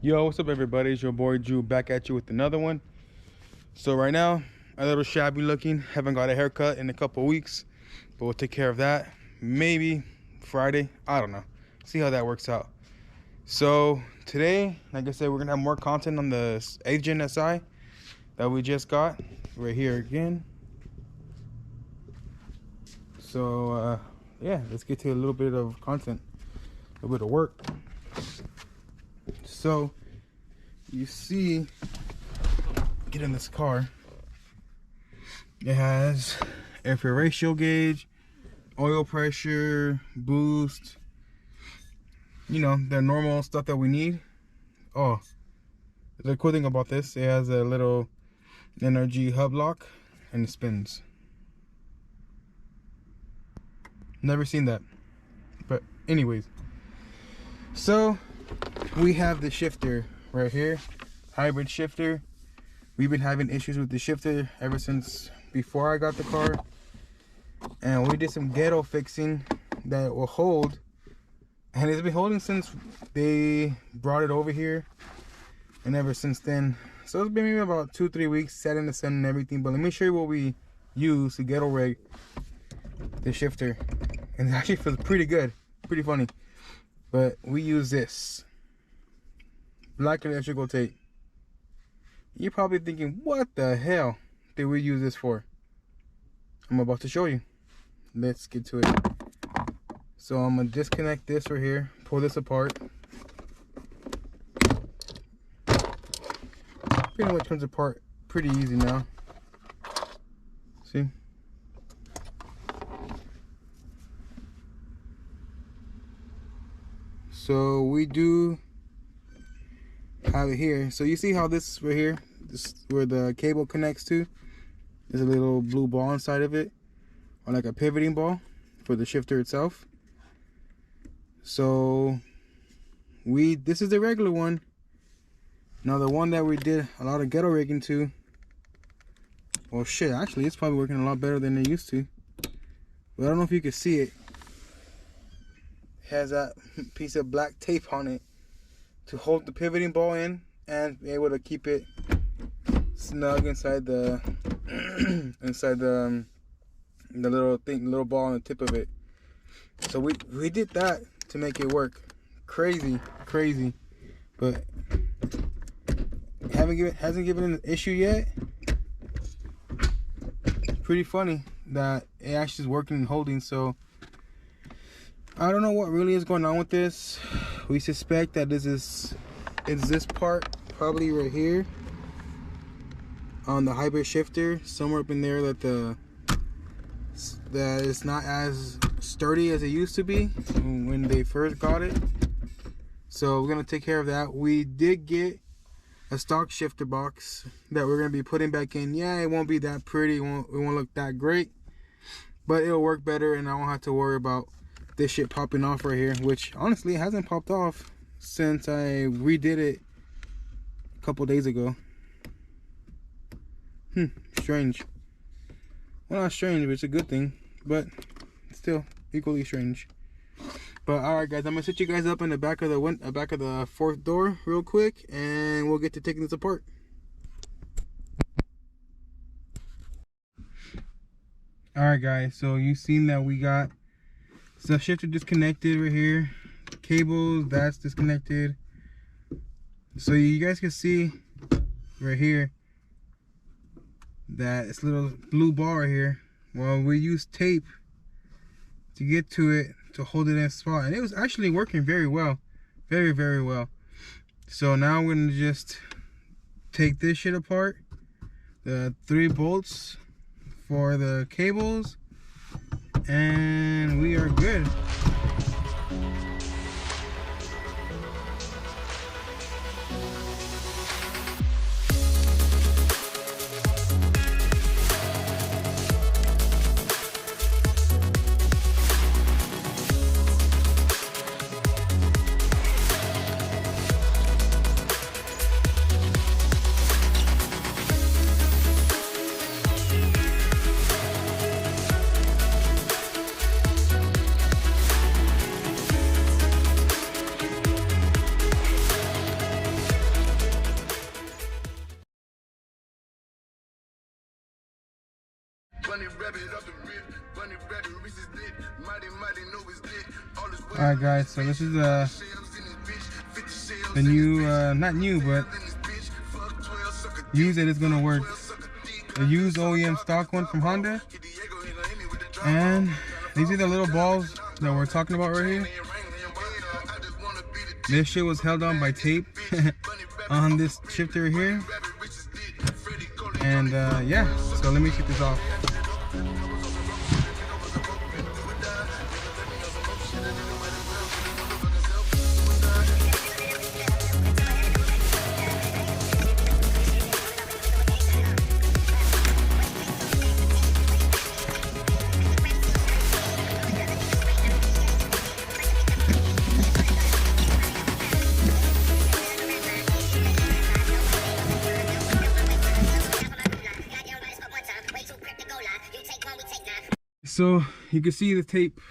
Yo, what's up everybody? It's your boy Drew back at you with another one. So right now, a little shabby looking. Haven't got a haircut in a couple weeks, but we'll take care of that. Maybe Friday. I don't know. See how that works out. So today, like I said, we're gonna have more content on the Agent SI that we just got right here again. So yeah, let's get to a little bit of content, a little bit of work. So you see, get in this car, it has airfare ratio gauge, oil pressure, boost, you know, the normal stuff that we need. Oh, the cool thing about this, it has a little NRG hub lock and it spins. Never seen that, but anyways, so we have the shifter right here, hybrid shifter. We've been having issues with the shifter ever since before I got the car, and we did some ghetto fixing that will hold, and it's been holding since they brought it over here and ever since then. So it's been maybe about 2-3 weeks, set in the sun and everything. But let me show you what we use to ghetto rig the shifter, and it actually feels pretty good, pretty funny. But we use this black electrical tape. You're probably thinking, what the hell did we use this for? I'm about to show you. Let's get to it. So I'm gonna disconnect this right here, pull this apart. Pretty much comes apart pretty easy now. See? So we do have it here. So you see how this right here, this where the cable connects to, there's a little blue ball inside of it, or like a pivoting ball for the shifter itself. So this is the regular one. Now the one that we did a lot of ghetto rigging to, well shit, actually it's probably working a lot better than it used to. But I don't know if you can see it. Has that piece of black tape on it to hold the pivoting ball in and be able to keep it snug inside the the little ball on the tip of it. So we did that to make it work. Crazy, but hasn't given an issue yet. Pretty funny that it actually is working and holding. So I don't know what really is going on with this. We suspect that it's this part, probably right here on the hybrid shifter, somewhere up in there, that it's not as sturdy as it used to be when they first got it. So we're gonna take care of that. We did get a stock shifter box that we're gonna be putting back in. Yeah, it won't be that pretty, it won't look that great, but it'll work better, and I won't have to worry about this shit popping off right here, which honestly hasn't popped off since I redid it a couple days ago. Strange. Well, not strange, but it's a good thing, but still equally strange. But all right guys, I'm gonna set you guys up in the back of the fourth door real quick, and we'll get to taking this apart. All right guys, so you've seen that we got the shifter disconnected right here, cables that's disconnected. So you guys can see right here that it's a little blue ball right here. Well, we used tape to get to it to hold it in spot, and it was actually working very well, very well. So now I'm gonna just take this shit apart, the 3 bolts for the cables, and we are good. Alright guys, so this is the new, not new, but used that is gonna work. The used OEM stock one from Honda. And these are the little balls that we're talking about right here. This shit was held on by tape on this shifter here. And yeah, so let me take this off. So you can see the tape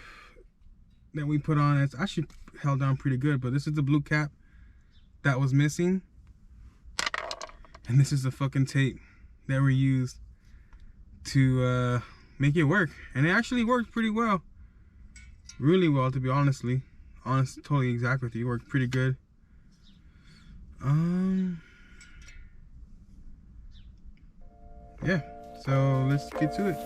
that we put on. It's actually held down pretty good, but this is the blue cap that was missing, and this is the fucking tape that we used to make it work. And it actually worked pretty well, really well, to be totally exact with you. It worked pretty good. Yeah, so let's get to it.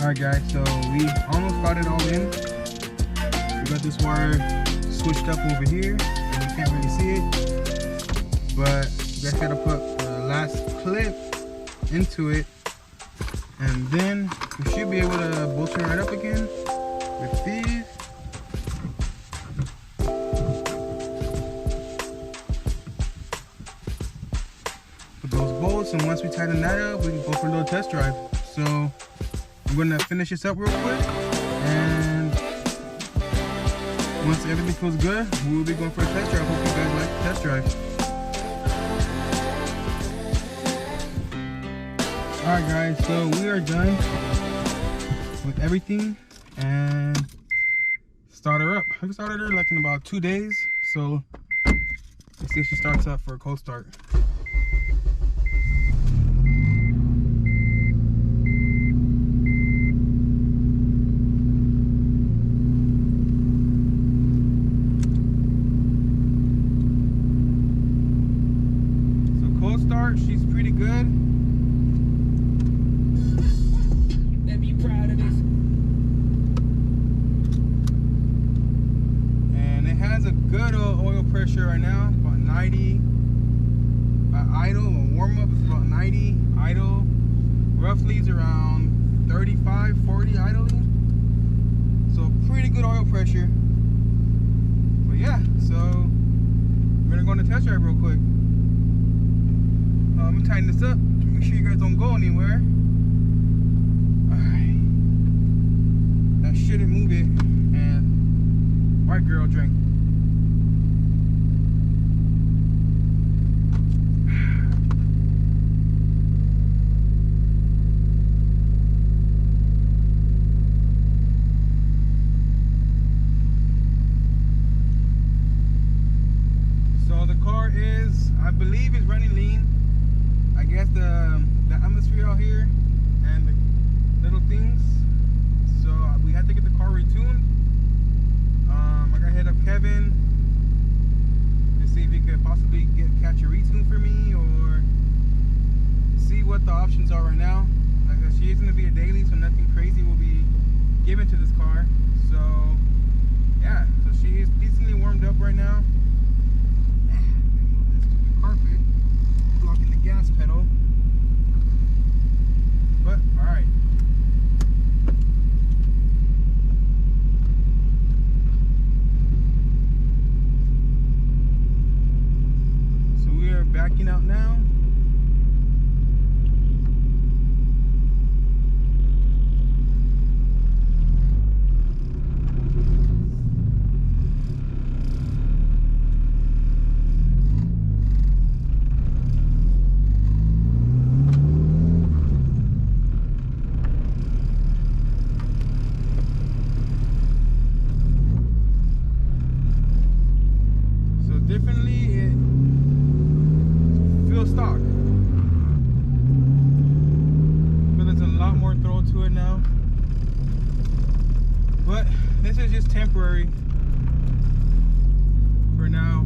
Alright guys, so we almost got it all in. We got this wire switched up over here, and you can't really see it. But you guys gotta put the last clip into it, and then we should be able to bolt it right up again with these. With those bolts, and once we tighten that up, we can go for a little test drive. So I'm gonna finish this up real quick, and once everything feels good, we'll be going for a test drive. Hope you guys like the test drive. Alright guys, so we are done with everything, and start her up. I started her like in about 2 days, so let's see if she starts up for a cold start. She's pretty good. Be proud of this. And it has a good oil pressure right now, about 90. Idle or warm up is about 90. Idle roughly is around 35, 40 idling. So pretty good oil pressure. But yeah, so we're gonna go on the test drive real quick. I'm gonna tighten this up to make sure you guys don't go anywhere. Alright. That shouldn't move it. And white girl drink. So the car is, I believe, is running lean. I guess the atmosphere out here and the little things, so we had to get the car retuned. I gotta hit up Kevin to see if he could possibly catch a retune for me, or see what the options are right now. Like, she is gonna be a daily, so nothing crazy will be given to this car. So yeah, so she is decently warmed up right now. Move this stupid carpet, blocking the gas pedal. But all right. So we are backing out now. Definitely it feels stock, but there's a lot more throw to it now. But this is just temporary for now.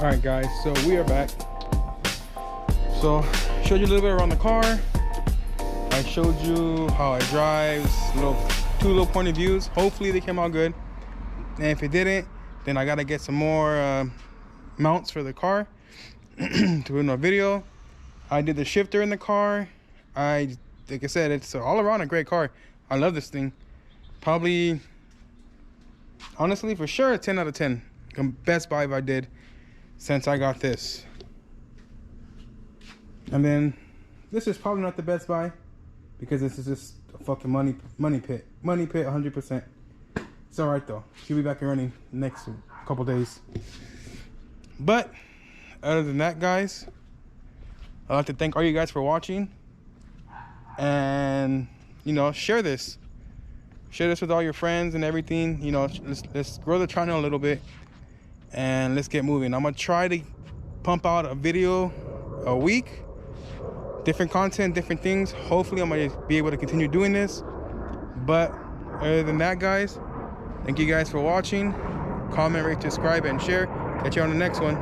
All right, guys, so we are back. So showed you a little bit around the car. I showed you how it drives, two little point of views. Hopefully they came out good, and if it didn't, then I gotta get some more mounts for the car to do a video. I did the shifter in the car. Like I said, it's all around a great car. I love this thing. Probably, honestly, for sure, 10 out of 10. Best buy I did since I got this. And then this is probably not the best buy because this is just a fucking money pit 100%. It's all right though. She'll be back and running next couple days. But other than that, guys, I'd like to thank all you guys for watching, and you know, share this with all your friends and everything. You know, let's grow the channel a little bit and let's get moving. I'm gonna try to pump out a video a week, different content, different things. Hopefully I'm gonna be able to continue doing this. But other than that, guys, thank you guys for watching. Comment, rate, subscribe, and share. Catch you on the next one.